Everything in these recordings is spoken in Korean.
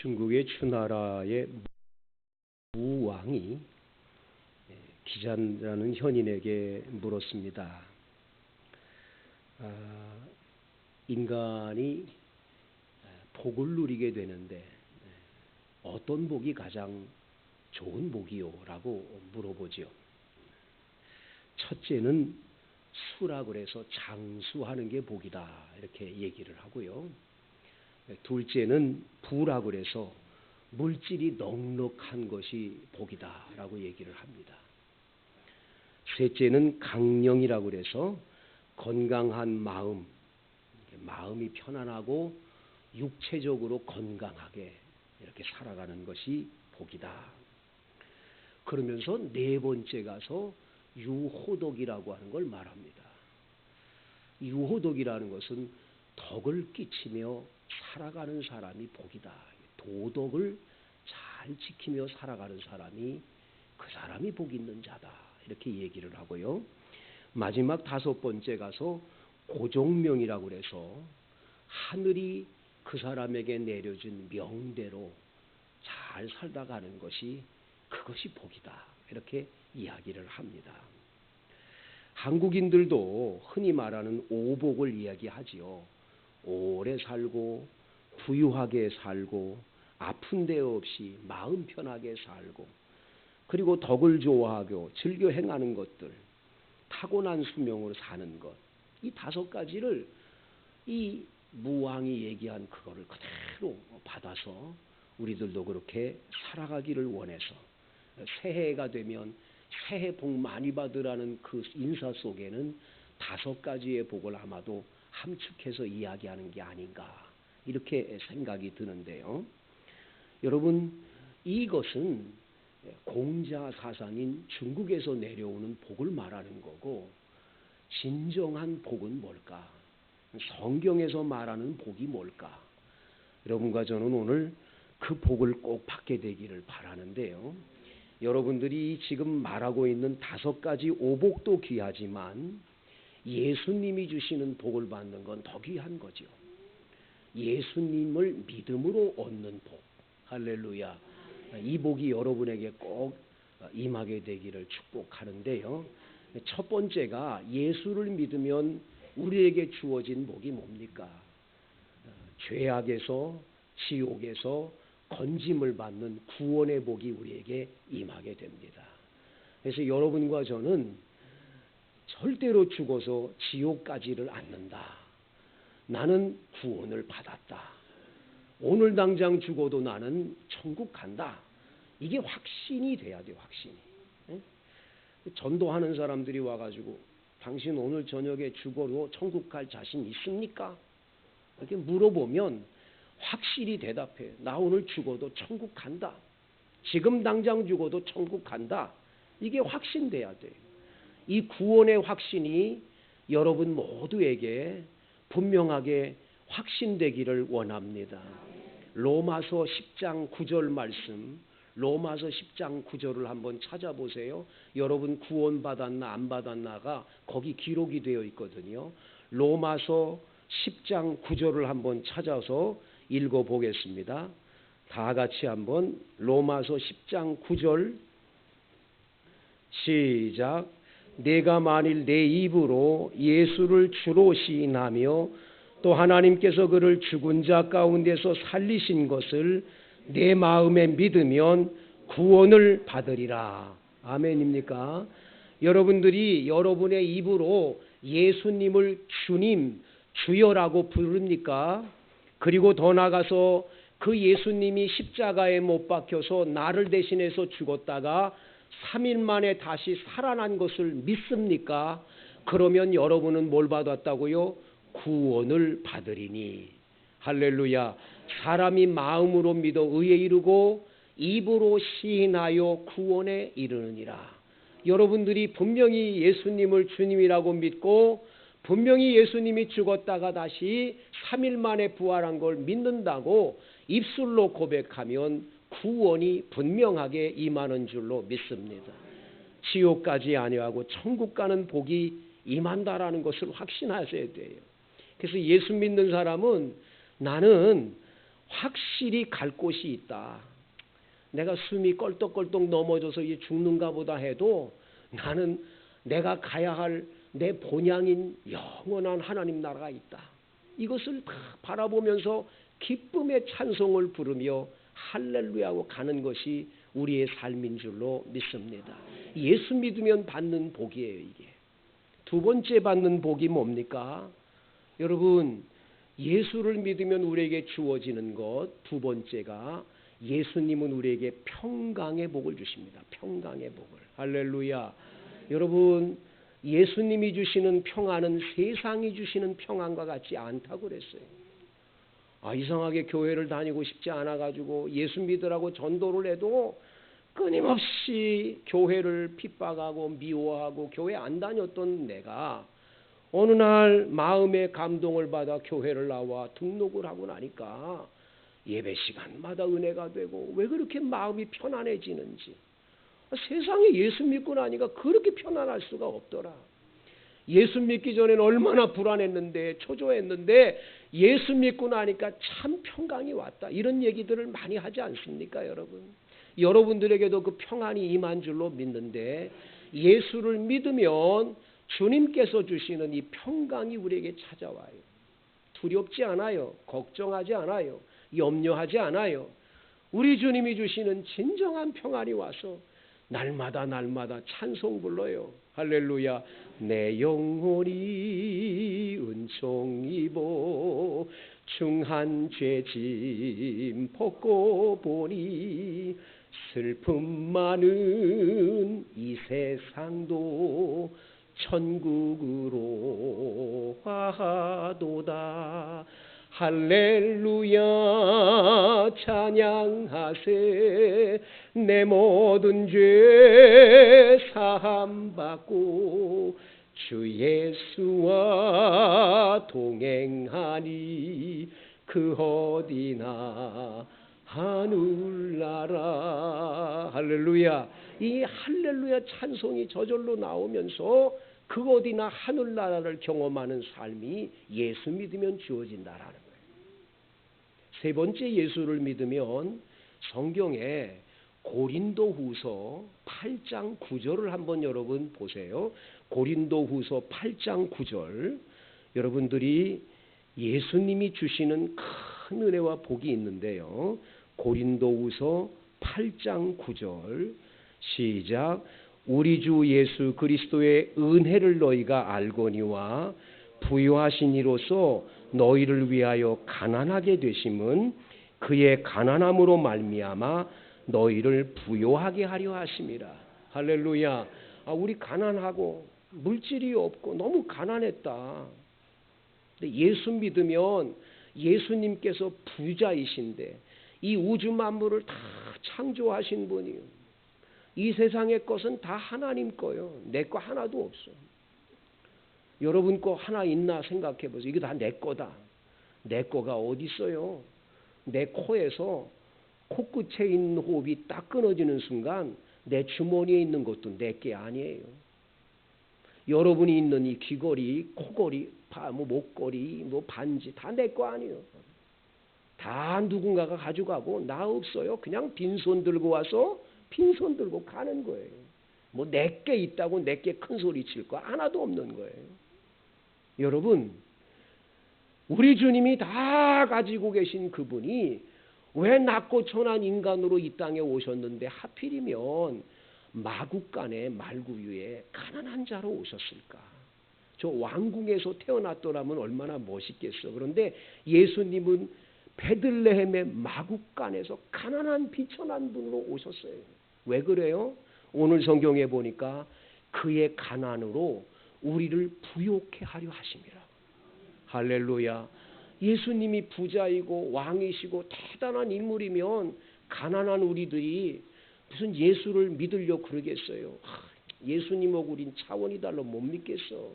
중국의 추나라의 무왕이 기자라는 현인에게 물었습니다. 인간이 복을 누리게 되는데 어떤 복이 가장 좋은 복이요? 라고 물어보지요. 첫째는 수라 그래서 장수하는 게 복이다, 이렇게 얘기를 하고요. 둘째는 부라 그래서 물질이 넉넉한 것이 복이다 라고 얘기를 합니다. 셋째는 강령이라고 그래서 건강한 마음이 편안하고 육체적으로 건강하게 이렇게 살아가는 것이 복이다. 그러면서 네 번째 가서 유호덕이라고 하는 걸 말합니다. 유호덕이라는 것은 덕을 끼치며 살아가는 사람이 복이다. 도덕을 잘 지키며 살아가는 사람이 그 사람이 복 있는 자다, 이렇게 얘기를 하고요. 마지막 다섯 번째 가서 고종명이라고 해서 하늘이 그 사람에게 내려준 명대로 잘 살다 가는 것이 그것이 복이다, 이렇게 이야기를 합니다. 한국인들도 흔히 말하는 오복을 이야기하지요. 오래 살고 부유하게 살고 아픈 데 없이 마음 편하게 살고 그리고 덕을 좋아하고 즐겨 행하는 것들, 타고난 수명으로 사는 것, 이 다섯 가지를 이 무왕이 얘기한 그거를 그대로 받아서 우리들도 그렇게 살아가기를 원해서 새해가 되면 새해 복 많이 받으라는 그 인사 속에는 다섯 가지의 복을 아마도 함축해서 이야기하는 게 아닌가, 이렇게 생각이 드는데요. 여러분, 이것은 공자 사상인 중국에서 내려오는 복을 말하는 거고, 진정한 복은 뭘까? 성경에서 말하는 복이 뭘까? 여러분과 저는 오늘 그 복을 꼭 받게 되기를 바라는데요. 여러분들이 지금 말하고 있는 다섯 가지 오복도 귀하지만 예수님이 주시는 복을 받는 건 더 귀한 거죠. 예수님을 믿음으로 얻는 복, 할렐루야. 이 복이 여러분에게 꼭 임하게 되기를 축복하는데요. 첫 번째가 예수를 믿으면 우리에게 주어진 복이 뭡니까? 죄악에서, 지옥에서 건짐을 받는 구원의 복이 우리에게 임하게 됩니다. 그래서 여러분과 저는 절대로 죽어서 지옥 가지를 않는다. 나는 구원을 받았다. 오늘 당장 죽어도 나는 천국 간다. 이게 확신이 돼야 돼요, 확신이. 전도하는 사람들이 와가지고 당신 오늘 저녁에 죽어도 천국 갈 자신 있습니까? 이렇게 물어보면 확실히 대답해. 나 오늘 죽어도 천국 간다. 지금 당장 죽어도 천국 간다. 이게 확신돼야 돼. 이 구원의 확신이 여러분 모두에게 분명하게 확신되기를 원합니다. 로마서 10장 9절 말씀, 로마서 10장 9절을 한번 찾아보세요. 여러분 구원 받았나 안 받았나가 거기 기록이 되어 있거든요. 로마서 10장 9절을 한번 찾아서 읽어보겠습니다. 다 같이 한번 로마서 10장 9절 시작. 내가 만일 내 입으로 예수를 주로 시인하며 또 하나님께서 그를 죽은 자 가운데서 살리신 것을 내 마음에 믿으면 구원을 받으리라. 아멘입니까? 여러분들이 여러분의 입으로 예수님을 주님, 주여라고 부릅니까? 그리고 더 나아가서 그 예수님이 십자가에 못 박혀서 나를 대신해서 죽었다가 3일 만에 다시 살아난 것을 믿습니까? 그러면 여러분은 뭘 받았다고요? 구원을 받으리니. 할렐루야. 사람이 마음으로 믿어 의에 이르고 입으로 시인하여 구원에 이르느니라. 여러분들이 분명히 예수님을 주님이라고 믿고 분명히 예수님이 죽었다가 다시 3일 만에 부활한 걸 믿는다고 입술로 고백하면 구원이 분명하게 임하는 줄로 믿습니다. 지옥까지 아니하고 천국 가는 복이 임한다라는 것을 확신하셔야 돼요. 그래서 예수 믿는 사람은 나는 확실히 갈 곳이 있다. 내가 숨이 껄떡껄떡 넘어져서 이제 죽는가 보다 해도 나는 내가 가야 할 내 본향인 영원한 하나님 나라가 있다. 이것을 다 바라보면서 기쁨의 찬송을 부르며 할렐루야하고 가는 것이 우리의 삶인 줄로 믿습니다. 예수 믿으면 받는 복이에요. 이게 두 번째 받는 복이 뭡니까? 여러분, 예수를 믿으면 우리에게 주어지는 것 두 번째가 예수님은 우리에게 평강의 복을 주십니다. 평강의 복을. 할렐루야. 여러분, 예수님이 주시는 평안은 세상이 주시는 평안과 같지 않다고 그랬어요. 이상하게 교회를 다니고 싶지 않아가지고 예수 믿으라고 전도를 해도 끊임없이 교회를 핍박하고 미워하고 교회 안 다녔던 내가 어느 날 마음의 감동을 받아 교회를 나와 등록을 하고 나니까 예배 시간마다 은혜가 되고 왜 그렇게 마음이 편안해지는지. 세상에 예수 믿고 나니까 그렇게 편안할 수가 없더라. 예수 믿기 전에는 얼마나 불안했는데 초조했는데 예수 믿고 나니까 참 평강이 왔다. 이런 얘기들을 많이 하지 않습니까, 여러분? 여러분들에게도 그 평안이 임한 줄로 믿는데 예수를 믿으면 주님께서 주시는 이 평강이 우리에게 찾아와요. 두렵지 않아요. 걱정하지 않아요. 염려하지 않아요. 우리 주님이 주시는 진정한 평안이 와서 날마다 찬송 불러요. 할렐루야. 내 영혼이 은총 입어 중한 죄짐 벗고 보니 슬픔 많은 이 세상도 천국으로 화하도다. 할렐루야 찬양하세. 내 모든 죄 사함받고 주 예수와 동행하니 그 어디나 하늘나라. 할렐루야. 이 할렐루야 찬송이 저절로 나오면서 그 어디나 하늘나라를 경험하는 삶이 예수 믿으면 주어진다라는 거예요. 세 번째, 예수를 믿으면 성경에 고린도후서 8장 9절을 한번 여러분 보세요. 고린도후서 8장 9절. 여러분들이 예수님이 주시는 큰 은혜와 복이 있는데요. 고린도후서 8장 9절 시작. 우리 주 예수 그리스도의 은혜를 너희가 알거니와 부요하신 이로써 너희를 위하여 가난하게 되심은 그의 가난함으로 말미암아 너희를 부요하게 하려 하심이라. 할렐루야. 우리 가난하고 물질이 없고 너무 가난했다. 근데 예수 믿으면 예수님께서 부자이신데 이 우주 만물을 다 창조하신 분이요. 이 세상의 것은 다 하나님 거요. 내 거 하나도 없어. 여러분 거 하나 있나 생각해 보세요. 이게 다 내 거다. 내 거가 어디 있어요? 내 코에서 코끝에 있는 호흡이 딱 끊어지는 순간 내 주머니에 있는 것도 내 게 아니에요. 여러분이 있는 이 귀걸이, 코걸이, 목걸이, 반지 다 내 거 아니에요. 다 누군가가 가져가고 나 없어요. 그냥 빈손 들고 와서 빈손 들고 가는 거예요. 내게 있다고 내게 큰 소리 칠 거 하나도 없는 거예요. 여러분, 우리 주님이 다 가지고 계신 그분이 왜 낮고 천한 인간으로 이 땅에 오셨는데 하필이면 마국간의 말구유에 가난한 자로 오셨을까? 저 왕궁에서 태어났더라면 얼마나 멋있겠어. 그런데 예수님은 베들레헴의 마국간에서 가난한 비천한 분으로 오셨어요. 왜 그래요? 오늘 성경에 보니까 그의 가난으로 우리를 부요케 하려 하심이라. 할렐루야. 예수님이 부자이고 왕이시고 대단한 인물이면 가난한 우리들이 무슨 예수를 믿으려 그러겠어요. 예수님하고 우린 차원이 달라 못 믿겠어.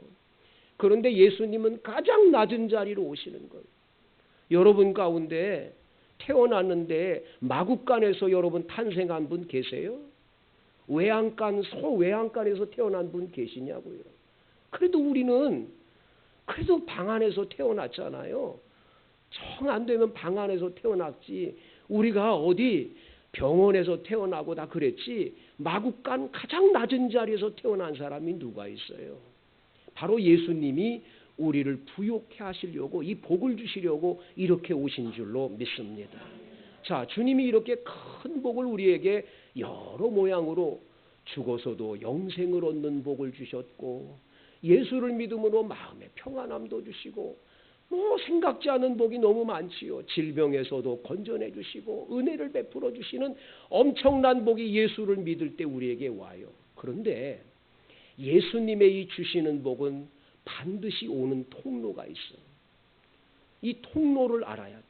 그런데 예수님은 가장 낮은 자리로 오시는 거예요. 여러분 가운데 태어났는데 마국간에서 여러분 탄생한 분 계세요? 외양간, 소외양간에서 태어난 분 계시냐고요. 그래도 우리는 그래도 방 안에서 태어났잖아요. 정 안 되면 방 안에서 태어났지 우리가 어디 병원에서 태어나고 다 그랬지 마국간 가장 낮은 자리에서 태어난 사람이 누가 있어요? 바로 예수님이 우리를 부욕해 하시려고 이 복을 주시려고 이렇게 오신 줄로 믿습니다. 자, 주님이 이렇게 큰 복을 우리에게 여러 모양으로 죽어서도 영생을 얻는 복을 주셨고 예수를 믿음으로 마음의 평안함도 주시고 생각지 않은 복이 너무 많지요. 질병에서도 건져내 주시고 은혜를 베풀어 주시는 엄청난 복이 예수를 믿을 때 우리에게 와요. 그런데 예수님의 이 주시는 복은 반드시 오는 통로가 있어. 이 통로를 알아야 돼.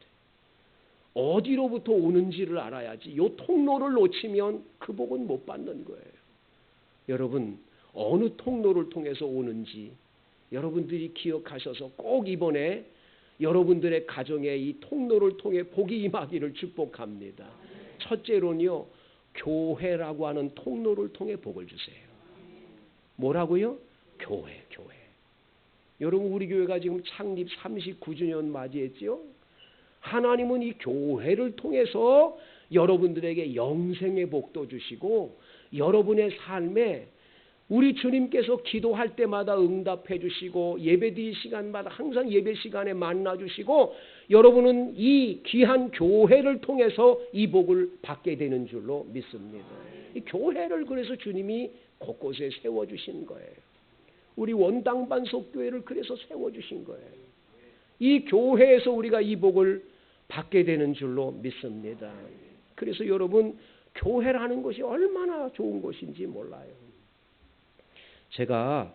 어디로부터 오는지를 알아야지. 이 통로를 놓치면 그 복은 못 받는 거예요. 여러분 어느 통로를 통해서 오는지 여러분들이 기억하셔서 꼭 이번에 여러분들의 가정에 이 통로를 통해 복이 임하기를 축복합니다. 첫째로는요. 교회라고 하는 통로를 통해 복을 주세요. 뭐라고요? 교회. 여러분 우리 교회가 지금 창립 39주년 맞이했지요? 하나님은 이 교회를 통해서 여러분들에게 영생의 복도 주시고 여러분의 삶에 우리 주님께서 기도할 때마다 응답해 주시고 예배드릴 시간마다 항상 예배 시간에 만나 주시고 여러분은 이 귀한 교회를 통해서 이 복을 받게 되는 줄로 믿습니다. 이 교회를 그래서 주님이 곳곳에 세워주신 거예요. 우리 원당반석교회를 그래서 세워주신 거예요. 이 교회에서 우리가 이 복을 받게 되는 줄로 믿습니다. 그래서 여러분 교회라는 것이 얼마나 좋은 것인지 몰라요. 제가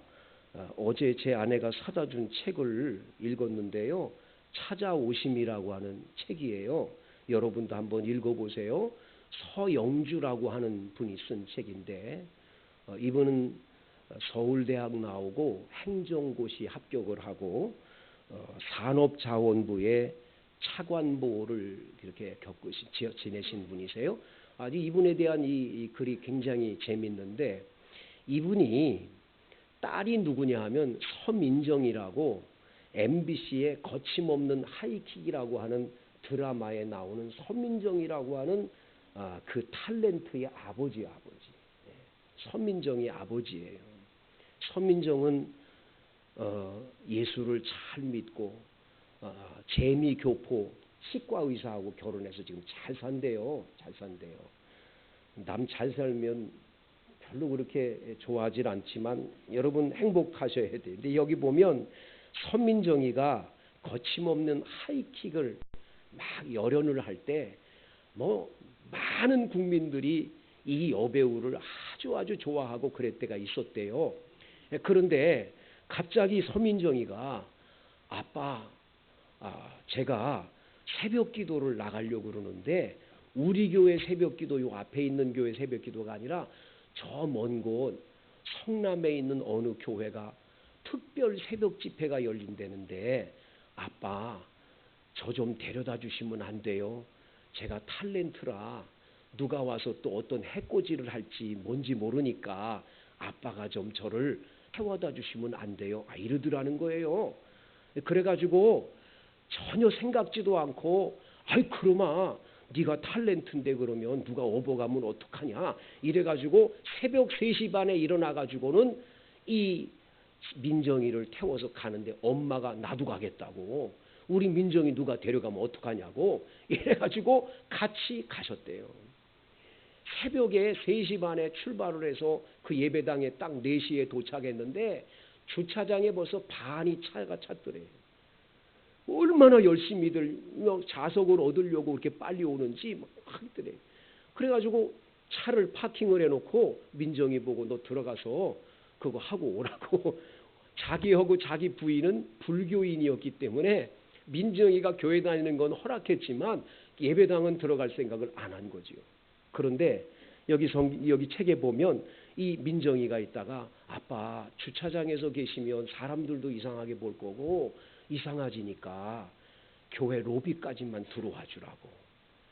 어제 제 아내가 사다 준 책을 읽었는데요. 찾아오심이라고 하는 책이에요. 여러분도 한번 읽어보세요. 서영주라고 하는 분이 쓴 책인데 이분은 서울대학 나오고 행정고시 합격을 하고 산업자원부의 차관보를 이렇게 지내신 분이세요. 아주 이분에 대한 이 글이 굉장히 재밌는데 이분이 딸이 누구냐 하면 서민정이라고 MBC의 거침없는 하이킥이라고 하는 드라마에 나오는 서민정이라고 하는 그 탤런트의 아버지. 서민정의 아버지예요. 서민정은 예수를 잘 믿고 재미교포 치과의사하고 결혼해서 지금 잘 산대요. 남 잘 살면 별로 그렇게 좋아하질 않지만 여러분 행복하셔야 돼요. 근데 여기 보면 서민정이가 거침없는 하이킥을 막 열연을 할 때 많은 국민들이 이 여배우를 아주 좋아하고 그럴 때가 있었대요. 그런데 갑자기 서민정이가 아빠, 제가 새벽 기도를 나가려고 그러는데 우리 교회 새벽 기도 요 앞에 있는 교회 새벽 기도가 아니라 저 먼 곳 성남에 있는 어느 교회가 특별 새벽 집회가 열린다는데 아빠 저 좀 데려다 주시면 안 돼요? 제가 탤런트라 누가 와서 또 어떤 해코지를 할지 뭔지 모르니까 아빠가 좀 저를 태워다 주시면 안 돼요? 이러더라는 거예요. 그래가지고 전혀 생각지도 않고 그러마 네가 탤런트인데 그러면 누가 업어가면 어떡하냐 이래가지고 새벽 3시 반에 일어나가지고는 이 민정이를 태워서 가는데 엄마가 나도 가겠다고 우리 민정이 누가 데려가면 어떡하냐고 이래가지고 같이 가셨대요. 새벽에 3시 반에 출발을 해서 그 예배당에 딱 4시에 도착했는데 주차장에 벌써 반이 차가 찼더래요. 얼마나 열심히들 좌석을 얻으려고 그렇게 빨리 오는지 하더래. 그래가지고 차를 파킹을 해놓고 민정이 보고 너 들어가서 그거 하고 오라고. 자기하고 자기 부인은 불교인이었기 때문에 민정이가 교회 다니는 건 허락했지만 예배당은 들어갈 생각을 안 한 거지요. 그런데 여기 책에 보면 이 민정이가 있다가 아빠 주차장에서 계시면 사람들도 이상하게 볼 거고 이상해지니까 교회 로비까지만 들어와 주라고.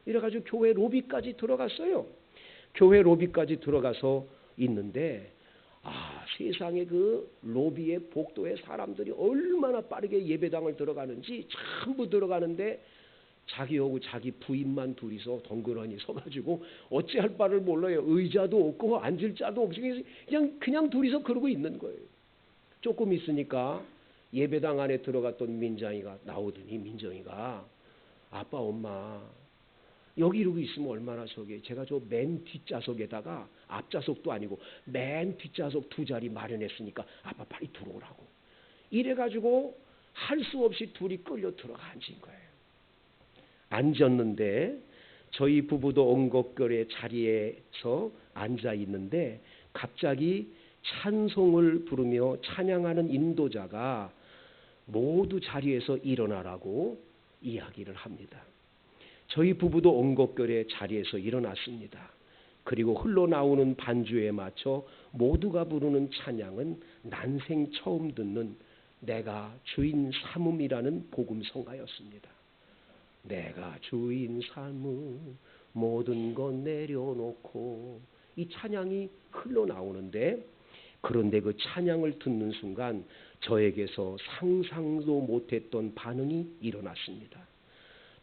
이래가지고 교회 로비까지 들어갔어요. 교회 로비까지 들어가서 있는데 세상에 그 로비의 복도에 사람들이 얼마나 빠르게 예배당을 들어가는지 전부 들어가는데 자기하고 자기 부인만 둘이서 덩그러니 서가지고 어찌할 바를 몰라요. 의자도 없고 앉을 자도 없이 그냥 둘이서 그러고 있는 거예요. 조금 있으니까 예배당 안에 들어갔던 민정이가 나오더니 민정이가 아빠 엄마 여기 이러고 있으면 얼마나 제가 저 맨 뒷좌석에다가 앞좌석도 아니고 맨 뒷좌석 2자리 마련했으니까 아빠 빨리 들어오라고 이래가지고 할 수 없이 둘이 끌려 들어가 앉은 거예요. 앉았는데 저희 부부도 엉겁결에 자리에서 앉아 있는데 갑자기 찬송을 부르며 찬양하는 인도자가 모두 자리에서 일어나라고 이야기를 합니다. 저희 부부도 엉겁결에 자리에서 일어났습니다. 그리고 흘러나오는 반주에 맞춰 모두가 부르는 찬양은 난생 처음 듣는 내가 주인 삼음이라는 복음성가였습니다. 내가 주인 삼음 모든 것 내려놓고 이 찬양이 흘러나오는데 그런데 그 찬양을 듣는 순간 저에게서 상상도 못했던 반응이 일어났습니다.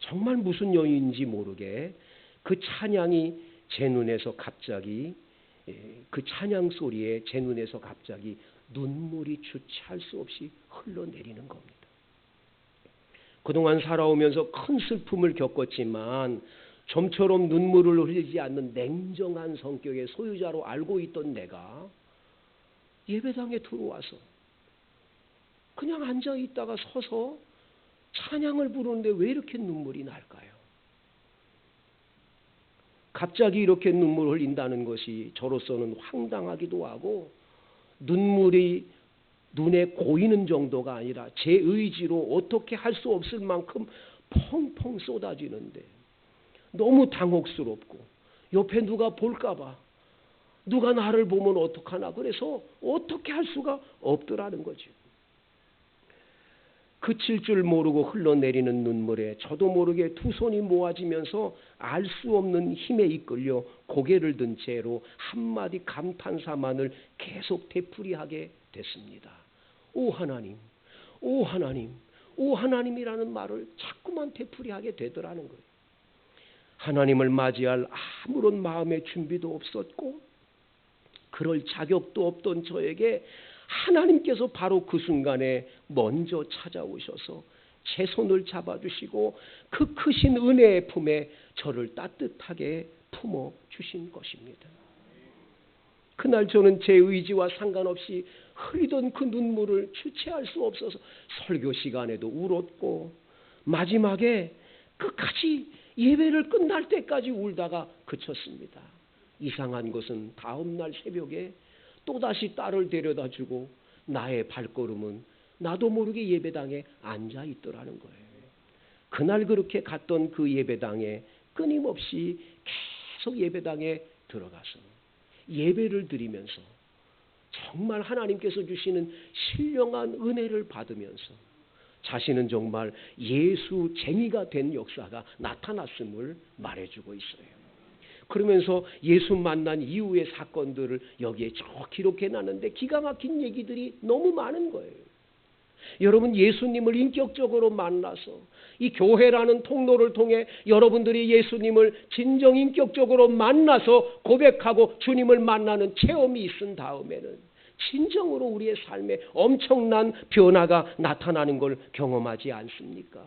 정말 무슨 여인인지 모르게 그 찬양이 제 눈에서 갑자기 그 찬양 소리에 제 눈에서 갑자기 눈물이 주체할 수 없이 흘러내리는 겁니다. 그동안 살아오면서 큰 슬픔을 겪었지만 좀처럼 눈물을 흘리지 않는 냉정한 성격의 소유자로 알고 있던 내가 예배당에 들어와서 그냥 앉아 있다가 서서 찬양을 부르는데 왜 이렇게 눈물이 날까요? 갑자기 이렇게 눈물을 흘린다는 것이 저로서는 황당하기도 하고 눈물이 눈에 고이는 정도가 아니라 제 의지로 어떻게 할 수 없을 만큼 펑펑 쏟아지는데 너무 당혹스럽고 옆에 누가 볼까 봐 누가 나를 보면 어떡하나 그래서 어떻게 할 수가 없더라는 거죠. 그칠 줄 모르고 흘러내리는 눈물에 저도 모르게 두 손이 모아지면서 알 수 없는 힘에 이끌려 고개를 든 채로 한마디 감탄사만을 계속 되풀이하게 됐습니다. 오 하나님, 오 하나님, 오 하나님이라는 말을 자꾸만 되풀이하게 되더라는 거예요. 하나님을 맞이할 아무런 마음의 준비도 없었고 그럴 자격도 없던 저에게 하나님께서 바로 그 순간에 먼저 찾아오셔서 제 손을 잡아주시고 그 크신 은혜의 품에 저를 따뜻하게 품어주신 것입니다. 그날 저는 제 의지와 상관없이 흘리던 그 눈물을 주체할 수 없어서 설교 시간에도 울었고 마지막에 끝까지 예배를 끝날 때까지 울다가 그쳤습니다. 이상한 것은 다음날 새벽에 또다시 딸을 데려다주고 나의 발걸음은 나도 모르게 예배당에 앉아 있더라는 거예요. 그날 그렇게 갔던 그 예배당에 끊임없이 계속 예배당에 들어가서 예배를 드리면서 정말 하나님께서 주시는 신령한 은혜를 받으면서 자신은 정말 예수쟁이가 된 역사가 나타났음을 말해주고 있어요. 그러면서 예수 만난 이후의 사건들을 여기에 쭉 기록해놨는데 기가 막힌 얘기들이 너무 많은 거예요. 여러분 예수님을 인격적으로 만나서 이 교회라는 통로를 통해 여러분들이 예수님을 진정 인격적으로 만나서 고백하고 주님을 만나는 체험이 있은 다음에는 진정으로 우리의 삶에 엄청난 변화가 나타나는 걸 경험하지 않습니까?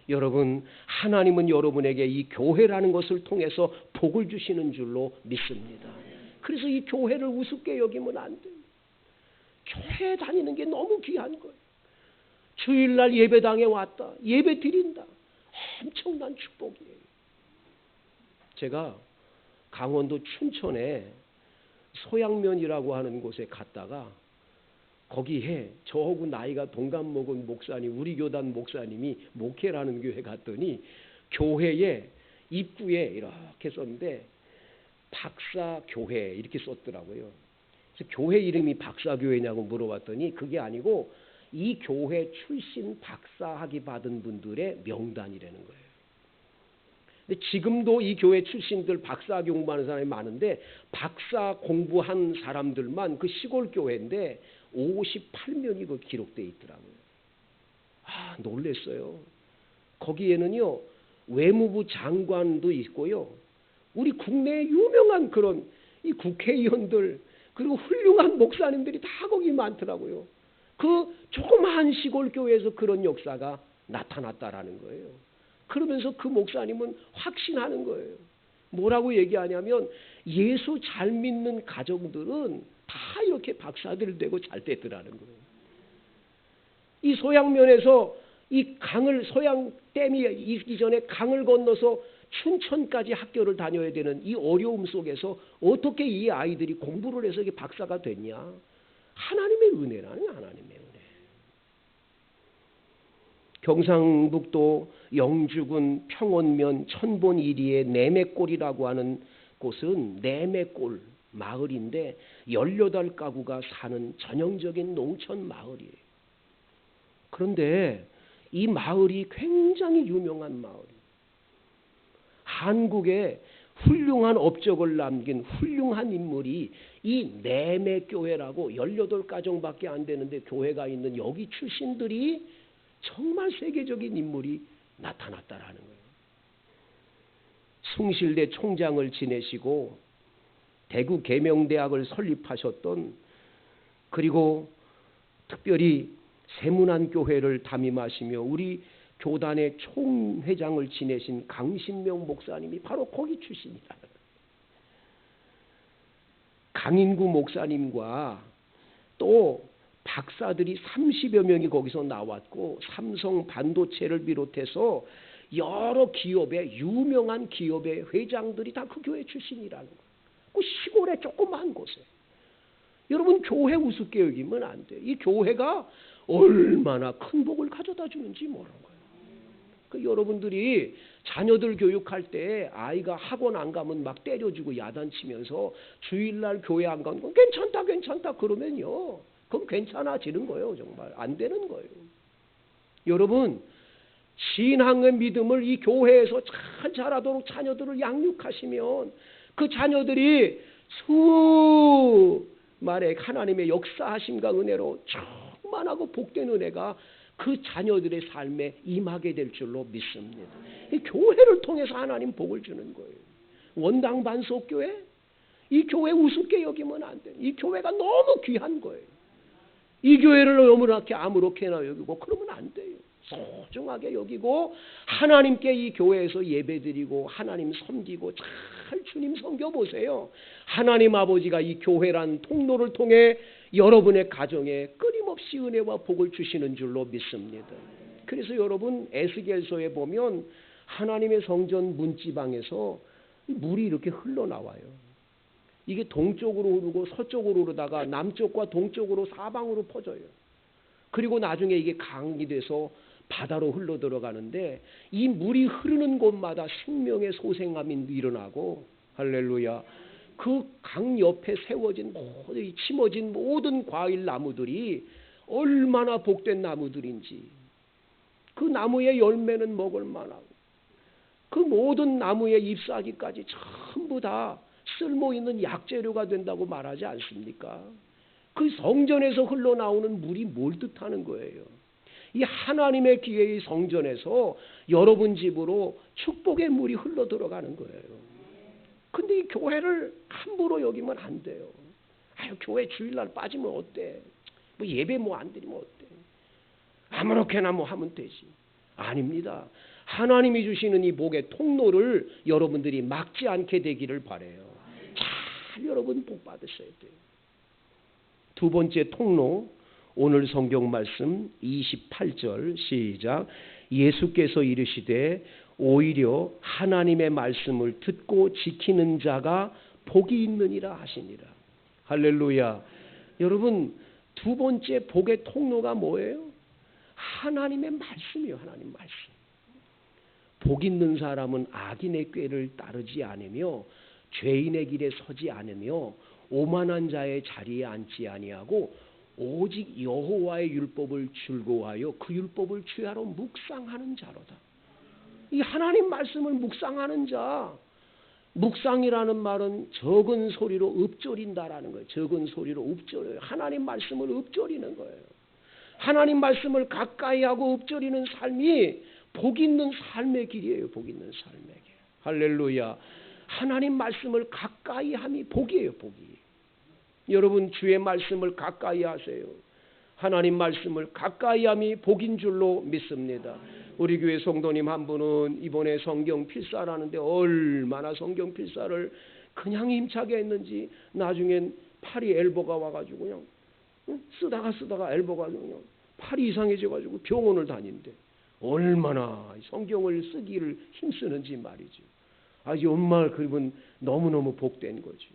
여러분 하나님은 여러분에게 이 교회라는 것을 통해서 복을 주시는 줄로 믿습니다. 그래서 이 교회를 우습게 여기면 안 돼요. 교회 다니는 게 너무 귀한 거예요. 주일날 예배당에 왔다. 예배 드린다. 엄청난 축복이에요. 제가 강원도 춘천에 소양면이라고 하는 곳에 갔다가 거기에 저하고 나이가 동갑 먹은 목사님, 우리 교단 목사님이 목회라는 교회 갔더니 교회에 입구에 이렇게 썼는데 박사교회 이렇게 썼더라고요. 그래서 교회 이름이 박사교회냐고 물어봤더니 그게 아니고 이 교회 출신 박사학위 받은 분들의 명단이라는 거예요. 근데 지금도 이 교회 출신들 박사 공부하는 사람이 많은데 박사 공부한 사람들만 그 시골 교회인데 58명이 그 기록되어 있더라고요. 아, 놀랬어요. 거기에는요 외무부 장관도 있고요, 우리 국내에 유명한 그런 이 국회의원들 그리고 훌륭한 목사님들이 다 거기 많더라고요. 그 조그마한 시골 교회에서 그런 역사가 나타났다라는 거예요. 그러면서 그 목사님은 확신하는 거예요. 뭐라고 얘기하냐면 예수 잘 믿는 가정들은 다 이렇게 박사들 되고 잘 됐더라는 거예요. 이 소양면에서 이 강을 소양댐이 이전에 강을 건너서 춘천까지 학교를 다녀야 되는 이 어려움 속에서 어떻게 이 아이들이 공부를 해서 이게 박사가 됐냐? 하나님의 은혜라는 하나님의 은혜. 경상북도 영주군 평원면 천본 이리의 내매골이라고 하는 곳은 내매골 마을인데 18가구가 사는 전형적인 농촌 마을이에요. 그런데 이 마을이 굉장히 유명한 마을이에요. 한국에 훌륭한 업적을 남긴 훌륭한 인물이 이 내매교회라고 18가정밖에 안 되는데 교회가 있는 여기 출신들이 정말 세계적인 인물이 나타났다라는 거예요. 숭실대 총장을 지내시고 대구 계명대학을 설립하셨던, 그리고 특별히 세문안교회를 담임하시며 우리 교단의 총회장을 지내신 강신명 목사님이 바로 거기 출신이다. 강인구 목사님과 또 박사들이 30여 명이 거기서 나왔고 삼성 반도체를 비롯해서 여러 기업의 유명한 기업의 회장들이 다 그 교회 출신이라는 거예요. 그 시골의 조그만 곳에. 여러분 교회 우습게 여기면 안 돼요. 이 교회가 얼마나 큰 복을 가져다 주는지 모르는 거예요. 그 여러분들이 자녀들 교육할 때 아이가 학원 안 가면 막 때려주고 야단치면서 주일날 교회 안 가는 건 괜찮다 그러면요, 그럼 괜찮아지는 거예요. 정말 안 되는 거예요. 여러분 신앙의 믿음을 이 교회에서 잘 자라도록 자녀들을 양육하시면 그 자녀들이 수만의 하나님의 역사하심과 은혜로 충만하고 복된 은혜가 그 자녀들의 삶에 임하게 될 줄로 믿습니다. 이 교회를 통해서 하나님 복을 주는 거예요. 원당 반석교회? 이 교회 우습게 여기면 안 돼요. 이 교회가 너무 귀한 거예요. 이 교회를 너무 이렇게 아무렇게나 여기고 그러면 안 돼요. 소중하게 여기고 하나님께 이 교회에서 예배드리고 하나님 섬기고 잘 주님 섬겨보세요. 하나님 아버지가 이 교회란 통로를 통해 여러분의 가정에 끊임없이 은혜와 복을 주시는 줄로 믿습니다. 그래서 여러분 에스겔서에 보면 하나님의 성전 문지방에서 물이 이렇게 흘러나와요. 이게 동쪽으로 흐르고 서쪽으로 흐르다가 남쪽과 동쪽으로 사방으로 퍼져요. 그리고 나중에 이게 강이 돼서 바다로 흘러 들어가는데 이 물이 흐르는 곳마다 생명의 소생함이 일어나고, 할렐루야, 그 강 옆에 세워진 모든 심어진 모든 과일 나무들이 얼마나 복된 나무들인지, 그 나무의 열매는 먹을 만하고 그 모든 나무의 잎사귀까지 전부 다 쓸모있는 약재료가 된다고 말하지 않습니까? 그 성전에서 흘러나오는 물이 뭘 뜻하는 거예요? 이 하나님의 기회의 성전에서 여러분 집으로 축복의 물이 흘러 들어가는 거예요. 근데 이 교회를 함부로 여기면 안 돼요. 아유, 교회 주일날 빠지면 어때? 뭐 예배 뭐 안 드리면 어때? 아무렇게나 뭐 하면 되지. 아닙니다. 하나님이 주시는 이 복의 통로를 여러분들이 막지 않게 되기를 바라요. 잘 여러분 복 받으셔야 돼요. 두 번째 통로, 오늘 성경 말씀 28절 시작. 예수께서 이르시되 오히려 하나님의 말씀을 듣고 지키는 자가 복이 있느니라 하시니라. 할렐루야. 여러분 두 번째 복의 통로가 뭐예요? 하나님의 말씀이에요. 하나님 말씀. 복 있는 사람은 악인의 꾀를 따르지 않으며 죄인의 길에 서지 않으며 오만한 자의 자리에 앉지 아니하고 오직 여호와의 율법을 즐거워하여 그 율법을 주야로 묵상하는 자로다. 이 하나님 말씀을 묵상하는 자, 묵상이라는 말은 적은 소리로 읊조린다라는 거예요. 적은 소리로 읊조려요. 하나님 말씀을 읊조리는 거예요. 하나님 말씀을 가까이 하고 읊조리는 삶이 복 있는 삶의 길이에요. 복 있는 삶의 길. 할렐루야. 하나님 말씀을 가까이 함이 복이에요. 복이. 여러분 주의 말씀을 가까이 하세요. 하나님 말씀을 가까이 함이 복인 줄로 믿습니다. 우리 교회 성도님 한 분은 이번에 성경 필사를 하는데 얼마나 성경 필사를 그냥 힘차게 했는지 나중엔 팔이 엘보가 와가지고 그냥 쓰다가 엘보가 그냥 팔이 이상해져가지고 병원을 다닌대. 얼마나 성경을 쓰기를 힘쓰는지 말이죠. 아, 정말 그분 너무너무 복된 거죠.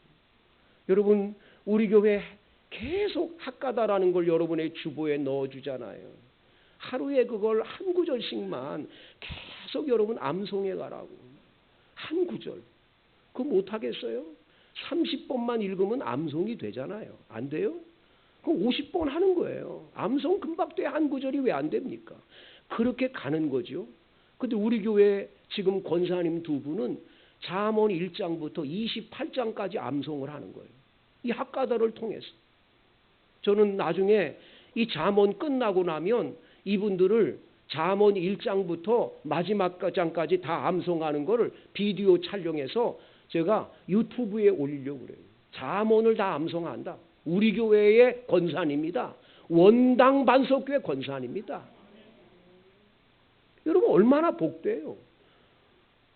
여러분 우리 교회 계속 학가다라는 걸 여러분의 주보에 넣어주잖아요. 하루에 그걸 한 구절씩만 계속 여러분 암송해 가라고. 한 구절. 그거 못하겠어요? 30번만 읽으면 암송이 되잖아요. 안 돼요? 그럼 50번 하는 거예요. 암송 금방 돼. 한 구절이 왜 안 됩니까? 그렇게 가는 거죠. 근데 우리 교회 지금 권사님 두 분은 잠언 1장부터 28장까지 암송을 하는 거예요. 이 학가다를 통해서. 저는 나중에 이 잠언 끝나고 나면 이분들을 잠언 1장부터 마지막 장까지 다 암송하는 거를 비디오 촬영해서 제가 유튜브에 올리려고 그래요. 잠언을 다 암송한다. 우리 교회의 권사님이다. 원당 반석교회 권사님이다. 여러분 얼마나 복돼요.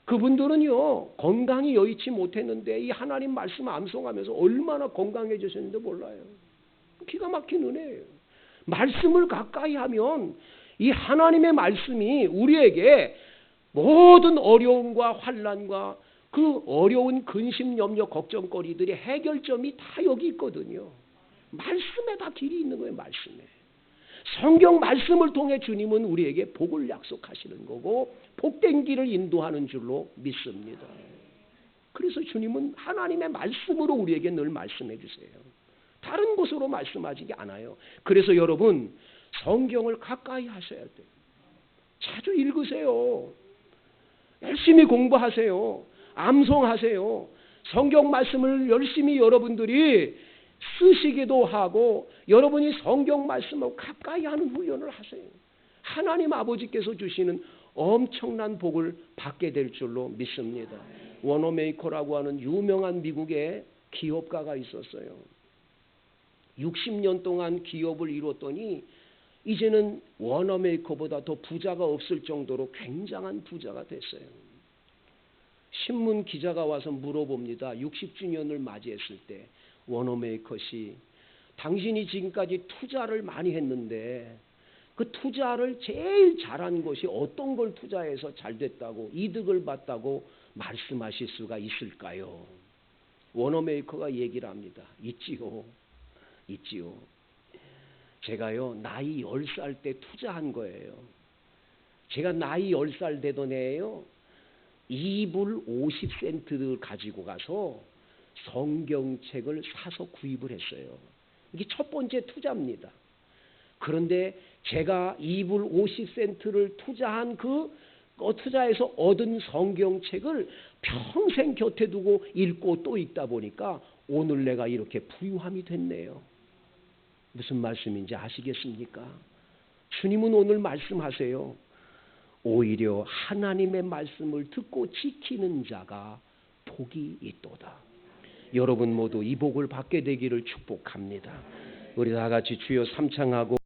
그분들은요 건강이 여의치 못했는데 이 하나님 말씀 암송하면서 얼마나 건강해지셨는지 몰라요. 기가 막힌 은혜예요. 말씀을 가까이 하면 이 하나님의 말씀이 우리에게 모든 어려움과 환난과 그 어려운 근심, 염려, 걱정거리들의 해결점이 다 여기 있거든요. 말씀에 다 길이 있는 거예요. 말씀에. 성경 말씀을 통해 주님은 우리에게 복을 약속하시는 거고 복된 길을 인도하는 줄로 믿습니다. 그래서 주님은 하나님의 말씀으로 우리에게 늘 말씀해 주세요. 다른 곳으로 말씀하지 않아요. 그래서 여러분 성경을 가까이 하셔야 돼요. 자주 읽으세요. 열심히 공부하세요. 암송하세요. 성경 말씀을 열심히 여러분들이 쓰시기도 하고 여러분이 성경 말씀을 가까이 하는 훈련을 하세요. 하나님 아버지께서 주시는 엄청난 복을 받게 될 줄로 믿습니다. 워너메이커라고 하는 유명한 미국의 기업가가 있었어요. 60년 동안 기업을 이뤘더니 이제는 워너메이커보다 더 부자가 없을 정도로 굉장한 부자가 됐어요. 신문 기자가 와서 물어봅니다. 60주년을 맞이했을 때 워너메이커씨, 당신이 지금까지 투자를 많이 했는데 그 투자를 제일 잘한 것이 어떤 걸 투자해서 잘 됐다고 이득을 봤다고 말씀하실 수가 있을까요? 워너메이커가 얘기를 합니다. 있지요. 제가요 나이 10살 때 투자한 거예요. 제가 나이 10살 되던 해에요 2불 50센트를 가지고 가서 성경책을 사서 구입을 했어요. 이게 첫 번째 투자입니다. 그런데 제가 2불 50센트를 투자한 투자해서 얻은 성경책을 평생 곁에 두고 읽고 또 읽다 보니까 오늘 내가 이렇게 부유함이 됐네요. 무슨 말씀인지 아시겠습니까? 주님은 오늘 말씀하세요. 오히려 하나님의 말씀을 듣고 지키는 자가 복이 있도다. 여러분 모두 이 복을 받게 되기를 축복합니다. 우리 다 같이 주여 삼창하고